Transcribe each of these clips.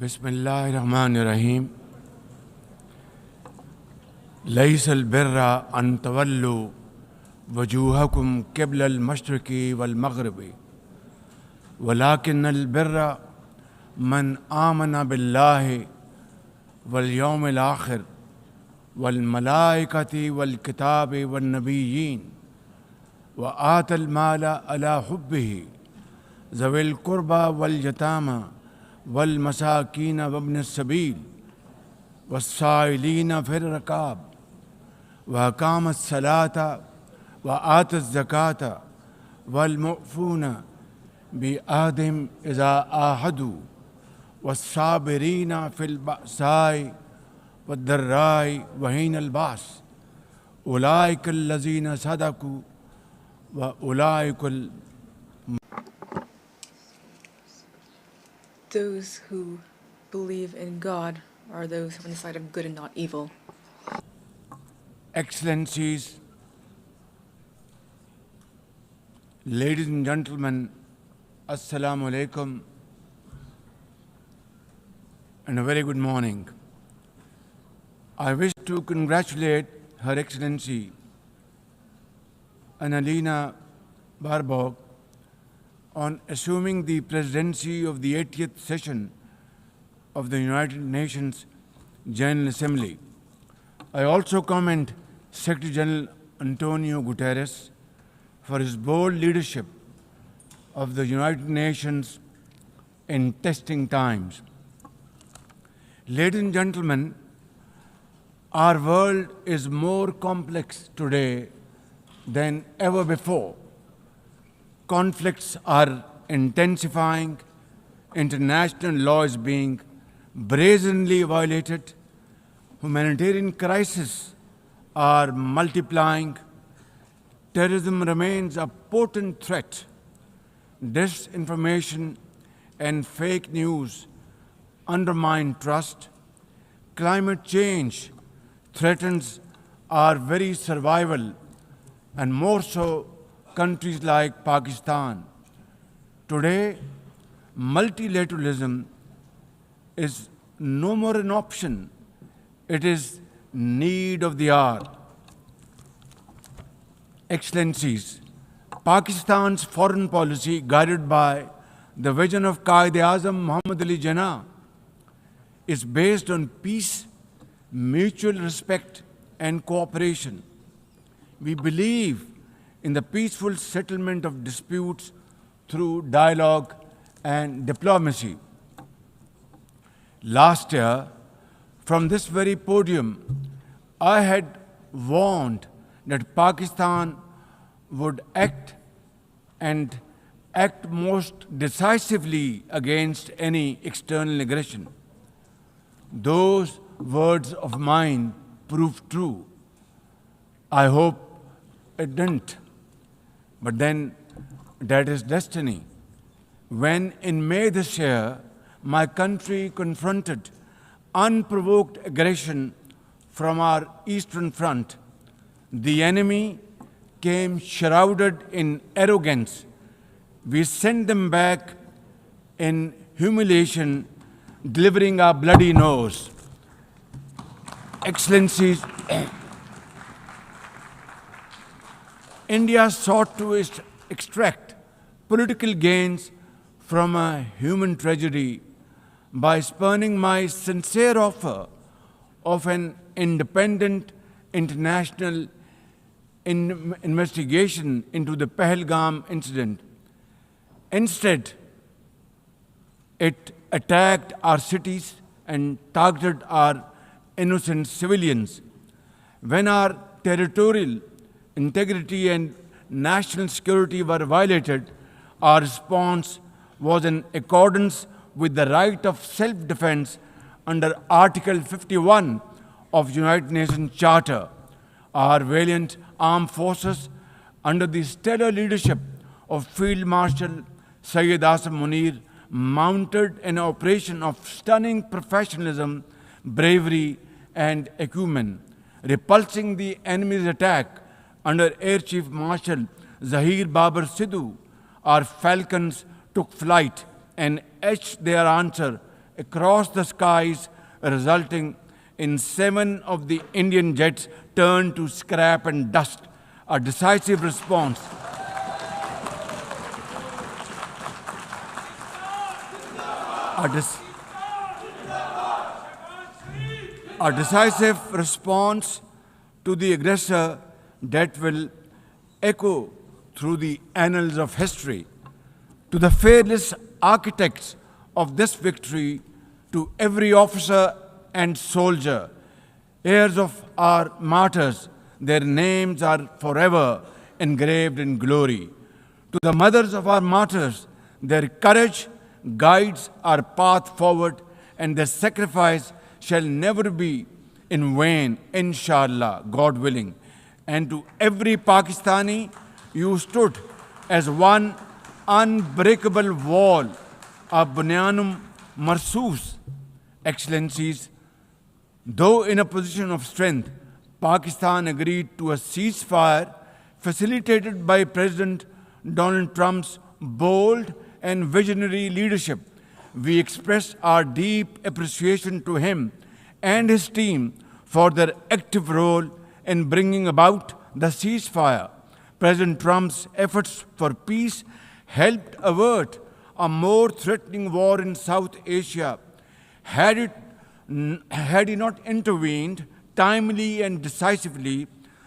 बिस्मिल्लाहिर्रहमानिर्रहीम लैसल बिर्रा अन तवल्लु वजूहकुम क़िबलल मशरिक़ी वल मग़रिबी वलाकिन्नल बिर्रा मन आमना बिल्लाहि वल यौमिल आखिर वल मलाइकति वल किताबि वन नबिय्यीन व आतल माला अला हुब्बिही ज़विल क़ुर्बा वल यतामा वल मसाकीन वब्न सबील वस्साइलीन फिर रकाब व अकामत सलाता व आतत ज़काता वल मुफ़ून बि आहदिम इज़ा आहदू वस्साबिरीन फिल बअसाई वद्दर्राई व हीनल बास उलाइकल लज़ीन सदकू व उलाइकल Those who believe in God are those who are on the side of good and not evil. Excellencies, ladies and gentlemen, Assalamu alaikum and a very good morning. I wish to congratulate Her Excellency Annalena Baerbock on assuming the presidency of the 80th session of the United Nations General Assembly. I also commend Secretary General Antonio Guterres for his bold leadership of the United Nations in testing times. Ladies and gentlemen, our world is more complex today than ever before. Conflicts are intensifying, international law is being brazenly violated, humanitarian crises are multiplying, terrorism remains a potent threat, disinformation and fake news undermine trust, climate change threatens our very survival, and more so countries like Pakistan. Today, multilateralism is no more an option, it is need of the hour. Excellencies, Pakistan's foreign policy, guided by the vision of Quaid-e-Azam Muhammad Ali Jinnah, is based on peace, mutual respect and cooperation. We believe in the peaceful settlement of disputes through dialogue and diplomacy. Last year, from this very podium, I had warned that Pakistan would act most decisively against any external aggression. Those words of mine proved true. I hope it didn't. But then that is destiny. When in May this year, my country confronted unprovoked aggression from our eastern front, the enemy came shrouded in arrogance. We sent them back in humiliation, delivering our bloody nose. Excellencies, India sought to extract political gains from a human tragedy by spurning my sincere offer of an independent international investigation into the Pahalgam incident. Instead, it attacked our cities and targeted our innocent civilians. When our territorial integrity and national security were violated, our response was in accordance with the right of self-defense under Article 51 of United Nations Charter. Our valiant armed forces, under the stellar leadership of Field Marshal Syed Asim Munir, mounted an operation of stunning professionalism, bravery, and acumen, repulsing the enemy's attack under Air Chief Marshal Zahir Babar Sidhu. Our falcons took flight and etched their answer across the skies, resulting in 7 of the Indian jets turned to scrap and dust. A decisive response. A decisive response to the aggressor that will echo through the annals of history. To the fearless architects of this victory, to every officer and soldier, heirs of our martyrs, their names are forever engraved in glory. To the mothers of our martyrs, their courage guides our path forward, and their sacrifice shall never be in vain, inshallah, God willing. And to every Pakistani, you stood as one unbreakable wall, a bunyanum marsus. Excellencies, though in a position of strength, Pakistan agreed to a ceasefire facilitated by President Donald Trump's bold and visionary leadership. We express our deep appreciation to him and his team for their active role in bringing about the ceasefire. President Trump's efforts for peace helped avert a more threatening war in South Asia. Had he not intervened timely and decisively,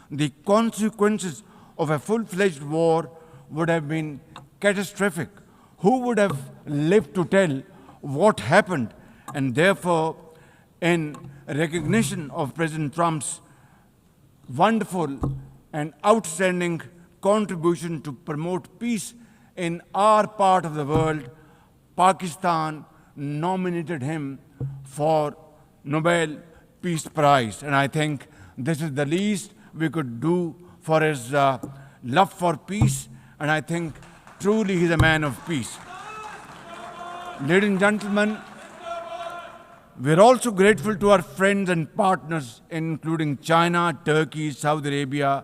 the consequences of a full-fledged war would have been catastrophic. Who would have lived to tell what happened? And therefore, in recognition of President Trump's wonderful and outstanding contribution to promote peace in our part of the world, Pakistan nominated him for Nobel Peace Prize. And I think this is the least we could do for his love for peace. And I think truly he's a man of peace. Ladies and gentlemen, we're also grateful to our friends and partners, including China, Turkey, Saudi Arabia,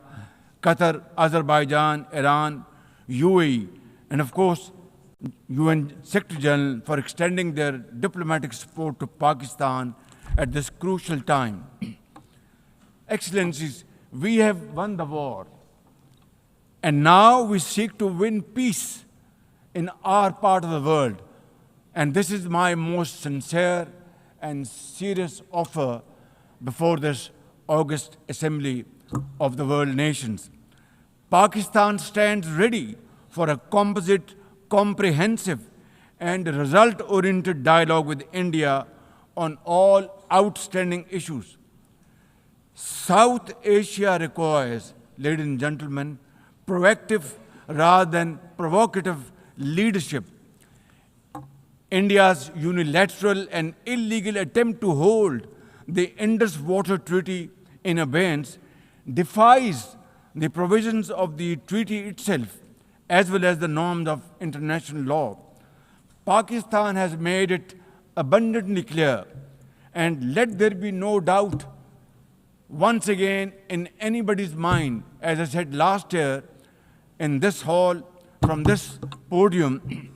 Qatar, Azerbaijan, Iran, UAE, and of course, UN Secretary General for extending their diplomatic support to Pakistan at this crucial time. Excellencies, we have won the war, and now we seek to win peace in our part of the world. And this is my most sincere and serious offer before this August Assembly of the World Nations. Pakistan stands ready for a composite, comprehensive, and result-oriented dialogue with India on all outstanding issues. South Asia requires, ladies and gentlemen, proactive rather than provocative leadership. India's unilateral and illegal attempt to hold the Indus Water Treaty in abeyance defies the provisions of the treaty itself, as well as the norms of international law. Pakistan has made it abundantly clear, and let there be no doubt once again in anybody's mind, as I said last year in this hall, from this podium,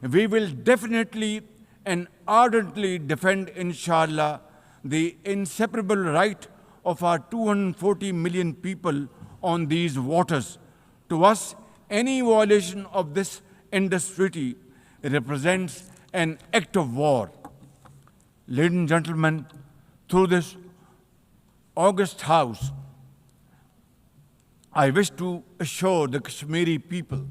we will definitely and ardently defend, inshallah, the inseparable right of our 240 million people on these waters. To us, any violation of this Indus Treaty represents an act of war. Ladies and gentlemen, through this august House, I wish to assure the Kashmiri people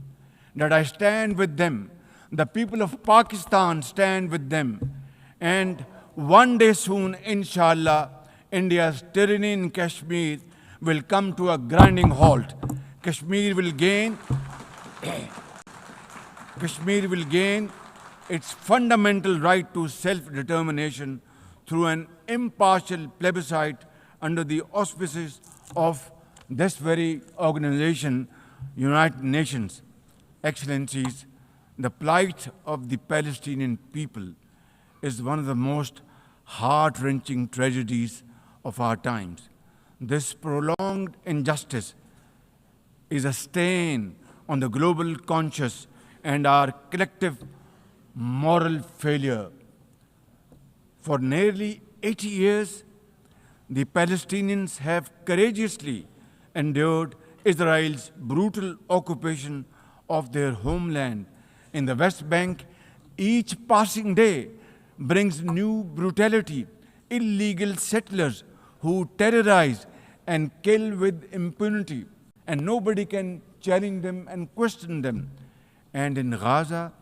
that I stand with them. The people of Pakistan stand with them. And one day soon, inshallah, India's tyranny in Kashmir will come to a grinding halt. Kashmir will gain its fundamental right to self-determination through an impartial plebiscite under the auspices of this very organization, United Nations. Excellencies, the plight of the Palestinian people is one of the most heart-wrenching tragedies of our times. This prolonged injustice is a stain on the global conscience and our collective moral failure. For nearly 80 years, the Palestinians have courageously endured Israel's brutal occupation of their homeland. In the West Bank, each passing day brings new brutality, illegal settlers who terrorize and kill with impunity, and nobody can challenge them and question them. And in Gaza,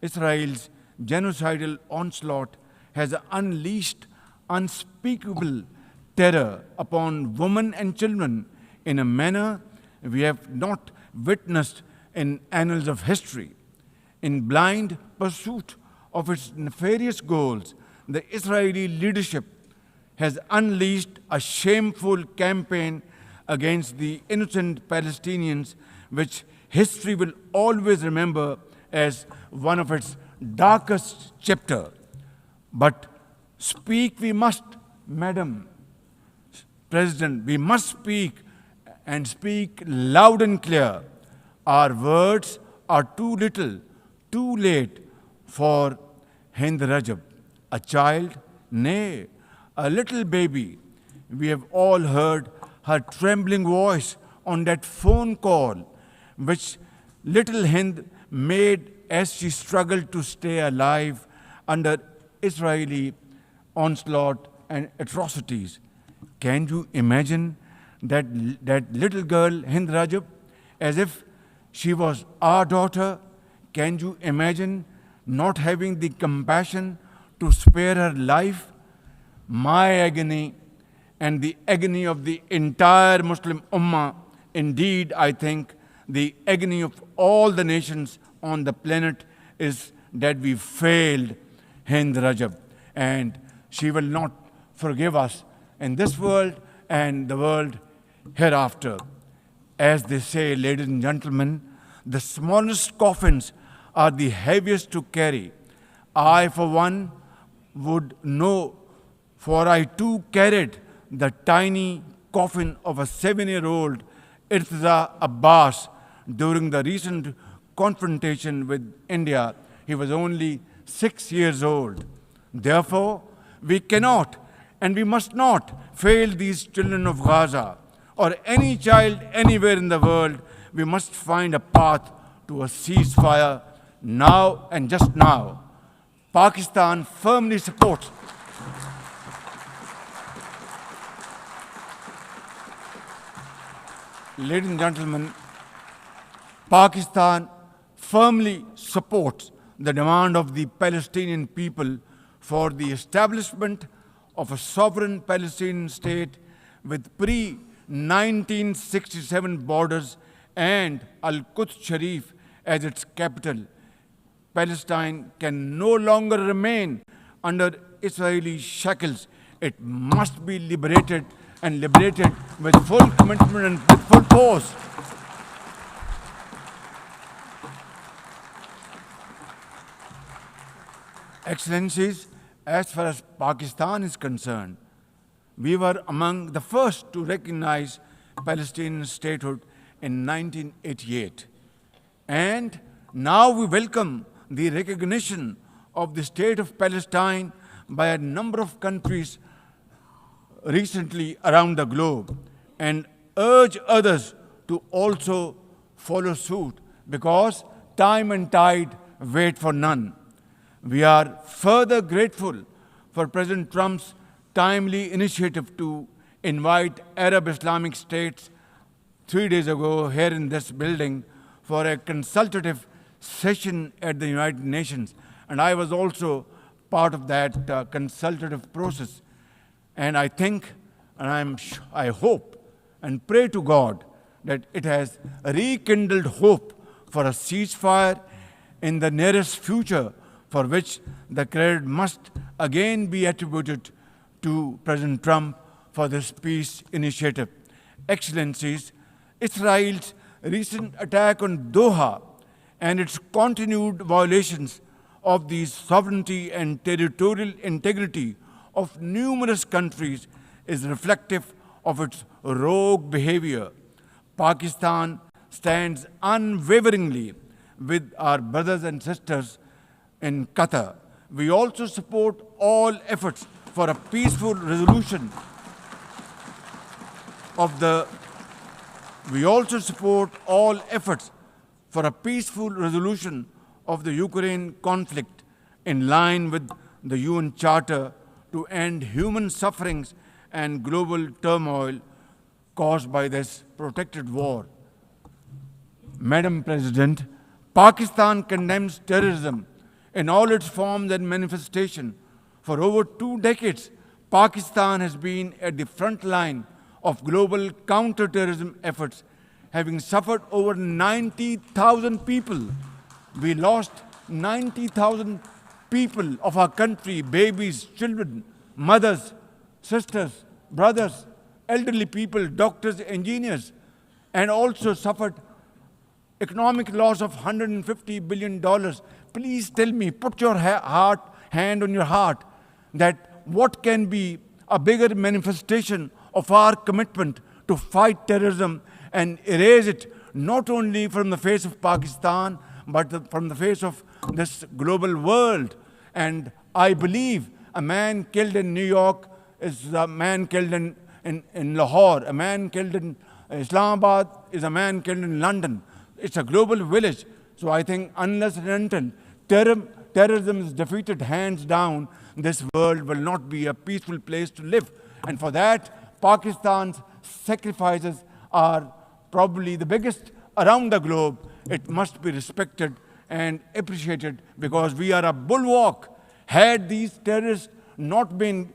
Israel's genocidal onslaught has unleashed unspeakable terror upon women and children in a manner we have not witnessed in annals of history. In blind pursuit of its nefarious goals, the Israeli leadership has unleashed a shameful campaign against the innocent Palestinians, which history will always remember as one of its darkest chapters. But speak we must, Madam President, we must speak and speak loud and clear. Our words are too little, too late for Hind Rajab, a child, nay, a little baby. We have all heard her trembling voice on that phone call, which little Hind made as she struggled to stay alive under Israeli onslaught and atrocities. Can you imagine that little girl, Hind Rajab, as if she was our daughter? Can you imagine not having the compassion to spare her life? My agony and the agony of the entire Muslim Ummah, indeed, I think, the agony of all the nations on the planet is that we failed Hind Rajab, and she will not forgive us in this world and the world hereafter. As they say, ladies and gentlemen, the smallest coffins are the heaviest to carry. I, for one, would know, for I too carried the tiny coffin of a 7-year-old Irtiza Abbas during the recent confrontation with India. He was only 6 years old. Therefore, we cannot and we must not fail these children of Gaza or any child anywhere in the world. We must find a path to a ceasefire now and just now. Pakistan firmly supports Ladies and gentlemen, Pakistan firmly supports the demand of the Palestinian people for the establishment of a sovereign Palestinian state with pre-1967 borders and Al-Quds Sharif as its capital. Palestine can no longer remain under Israeli shackles. It must be liberated, and liberated with full commitment and with full force. Excellencies, as far as Pakistan is concerned, we were among the first to recognize Palestinian statehood in 1988. And now we welcome the recognition of the state of Palestine by a number of countries recently around the globe, and urge others to also follow suit, because time and tide wait for none. We are further grateful for President Trump's timely initiative to invite Arab Islamic states 3 days ago here in this building for a consultative session at the United Nations. And I was also part of that consultative process. And I think, and I hope and pray to God that it has rekindled hope for a ceasefire in the nearest future, for which the credit must again be attributed to President Trump for this peace initiative. Excellencies, Israel's recent attack on Doha and its continued violations of the sovereignty and territorial integrity of numerous countries is reflective of its rogue behavior. Pakistan stands unwaveringly with our brothers and sisters in Qatar. We also support all efforts for a peaceful resolution of the We also support all efforts for a peaceful resolution of the Ukraine conflict in line with the UN Charter to end human sufferings and global turmoil caused by this protracted war. Madam President, Pakistan condemns terrorism in all its forms and manifestation. For over 2 decades, Pakistan has been at the front line of global counter-terrorism efforts, having suffered over 90,000 people. We lost 90,000 people of our country, babies, children, mothers, sisters, brothers, elderly people, doctors, engineers, and also suffered economic loss of $150 billion. Please tell me, put your hand on your heart, that what can be a bigger manifestation of our commitment to fight terrorism and erase it not only from the face of Pakistan, but from the face of this global world. And I believe a man killed in New York is a man killed in Lahore, a man killed in Islamabad is a man killed in London. It's a global village. So I think unless and until terrorism is defeated hands down, this world will not be a peaceful place to live. And for that, Pakistan's sacrifices are probably the biggest around the globe. It must be respected and appreciated because we are a bulwark. Had these terrorists not been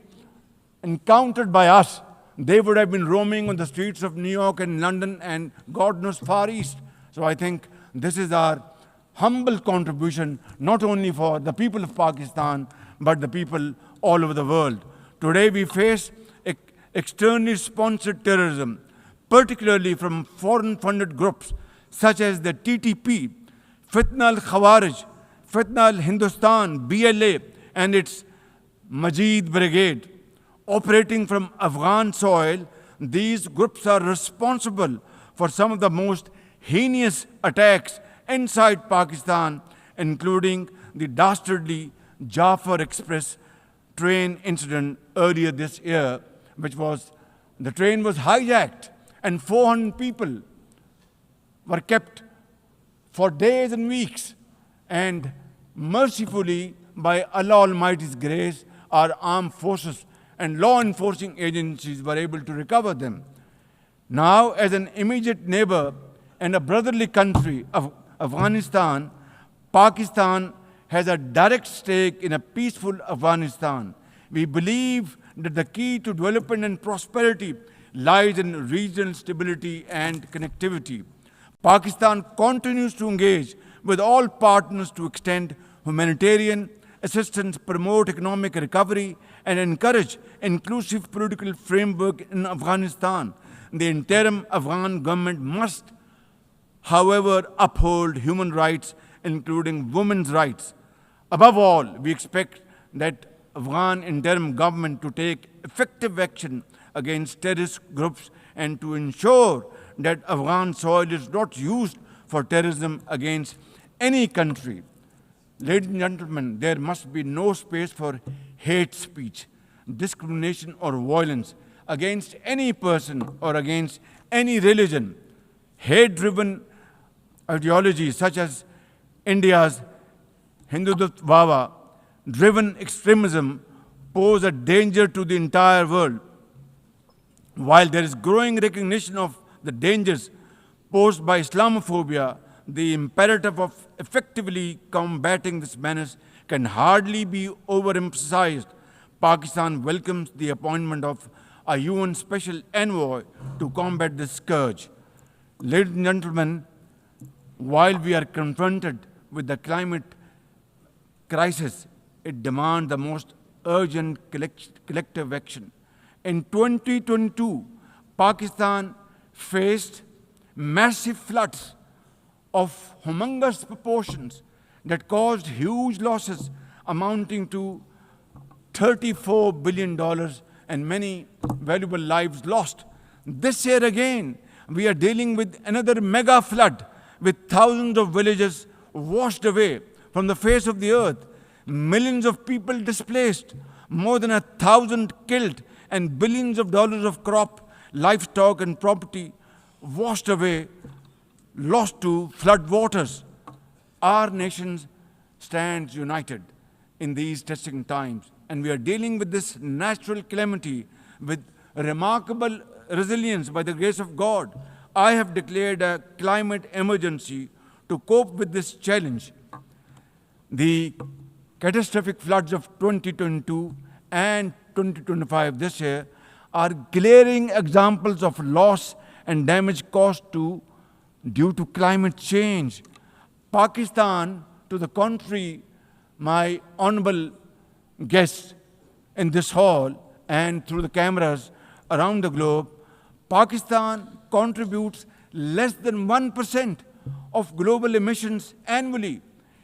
encountered by us, they would have been roaming on the streets of New York and London and God knows Far East. So I think this is our humble contribution, not only for the people of Pakistan, but the people all over the world. Today we face externally sponsored terrorism, particularly from foreign-funded groups such as the TTP, Fitna al-Khawarij, Fitna al-Hindustan, BLA, and its Majid Brigade. Operating from Afghan soil, these groups are responsible for some of the most heinous attacks inside Pakistan, including the dastardly Jafar Express train incident earlier this year, the train was hijacked and 400 people were kept for days and weeks. And mercifully, by Allah Almighty's grace, our armed forces and law enforcing agencies were able to recover them. Now, as an immediate neighbor and a brotherly country of Afghanistan, Pakistan has a direct stake in a peaceful Afghanistan. We believe that the key to development and prosperity lies in regional stability and connectivity. Pakistan continues to engage with all partners to extend humanitarian assistance, promote economic recovery, and encourage inclusive political framework in Afghanistan. The interim Afghan government must, however, uphold human rights, including women's rights. Above all, we expect that Afghan interim government to take effective action against terrorist groups and to ensure that Afghan soil is not used for terrorism against any country. Ladies and gentlemen, there must be no space for hate speech, discrimination, or violence against any person or against any religion. Hate-driven ideologies such as India's Hindutva-driven extremism pose a danger to the entire world. While there is growing recognition of the dangers posed by Islamophobia, the imperative of effectively combating this menace can hardly be overemphasized. Pakistan welcomes the appointment of a UN Special Envoy to combat this scourge. Ladies and gentlemen, while we are confronted with the climate crisis, it demands the most urgent collective action. In 2022, Pakistan faced massive floods of humongous proportions that caused huge losses amounting to $34 billion and many valuable lives lost. This year again, we are dealing with another mega flood with thousands of villages washed away from the face of the earth, millions of people displaced, more than 1,000 killed, and billions of dollars of crop, livestock, and property washed away, lost to flood waters. Our nation stands united in these testing times, and we are dealing with this natural calamity with remarkable resilience by the grace of God. I have declared a climate emergency to cope with this challenge. The catastrophic floods of 2022 and 2025 this year are glaring examples of loss and damage caused due to climate change. Pakistan, to the contrary, my honorable guests in this hall and through the cameras around the globe, Pakistan contributes less than 1% of global emissions annually,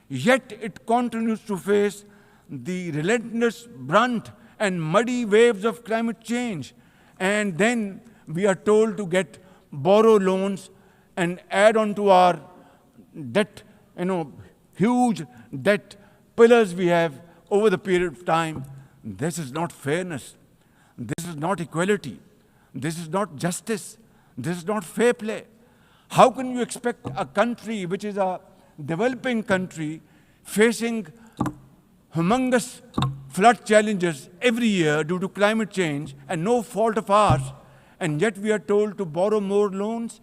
yet it continues to face the relentless brunt and muddy waves of climate change. And then we are told to borrow loans and add on to our debt, huge debt pillars we have over the period of time. This is not fairness. This is not equality. This is not justice. This is not fair play. How can you expect a country which is a developing country facing humongous flood challenges every year due to climate change and no fault of ours, and yet we are told to borrow more loans?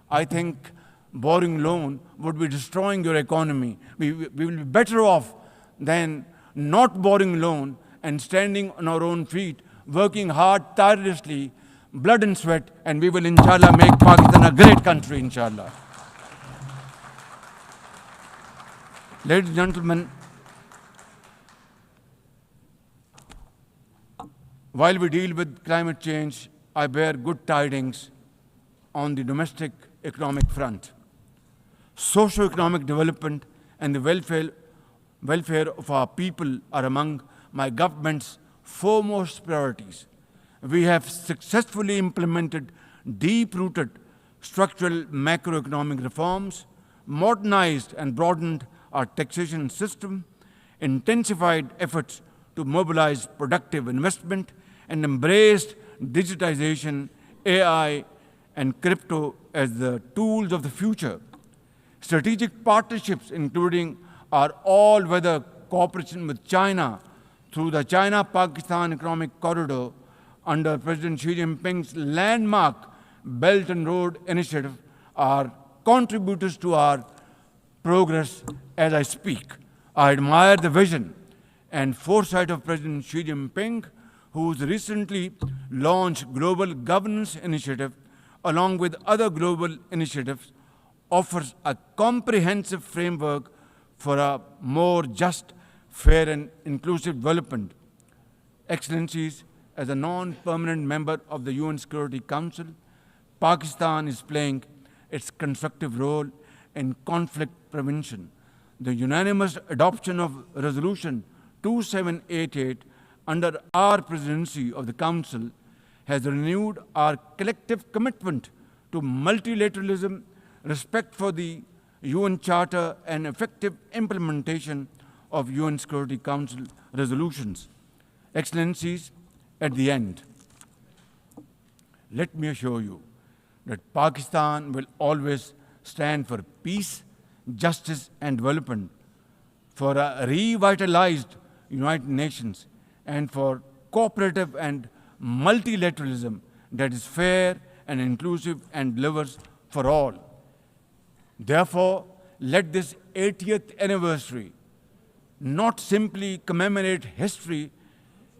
I think borrowing loan would be destroying your economy. We will be better off than not borrowing loan and standing on our own feet, working hard, tirelessly, blood and sweat, and we will, inshallah, make Pakistan a great country, inshallah. Ladies and gentlemen, while we deal with climate change, I bear good tidings on the domestic economic front. Socio-economic development and the welfare of our people are among my government's foremost priorities. We have successfully implemented deep-rooted structural macroeconomic reforms, modernized and broadened our taxation system, intensified efforts to mobilize productive investment, and embraced digitization, AI, and crypto as the tools of the future. Strategic partnerships, including our all-weather cooperation with China through the China-Pakistan Economic Corridor under President Xi Jinping's landmark Belt and Road Initiative, are contributors to our progress as I speak. I admire the vision and foresight of President Xi Jinping, whose recently launched Global Governance Initiative, along with other global initiatives, offers a comprehensive framework for a more just, fair, and inclusive development. Excellencies, as a non-permanent member of the UN Security Council, Pakistan is playing its constructive role in conflict prevention. The unanimous adoption of Resolution 2788 under our presidency of the Council has renewed our collective commitment to multilateralism, respect for the UN Charter, and effective implementation of UN Security Council resolutions. Excellencies, at the end, let me assure you that Pakistan will always stand for peace, justice, and development, for a revitalized United Nations, and for cooperative and multilateralism that is fair and inclusive and delivers for all. Therefore, let this 80th anniversary not simply commemorate history,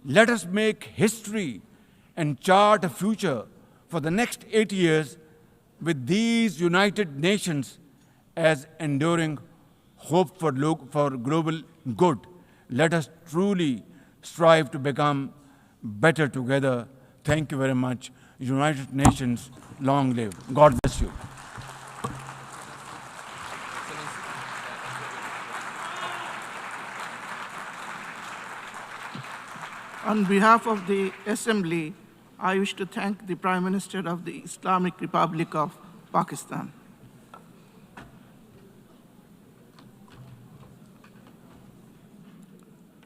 let us make history and chart a future for the next 80 years with these United Nations as enduring hope for global good. Let us truly strive to become better together. Thank you very much. United Nations, long live. God bless you. On behalf of the Assembly, I wish to thank the Prime Minister of the Islamic Republic of Pakistan.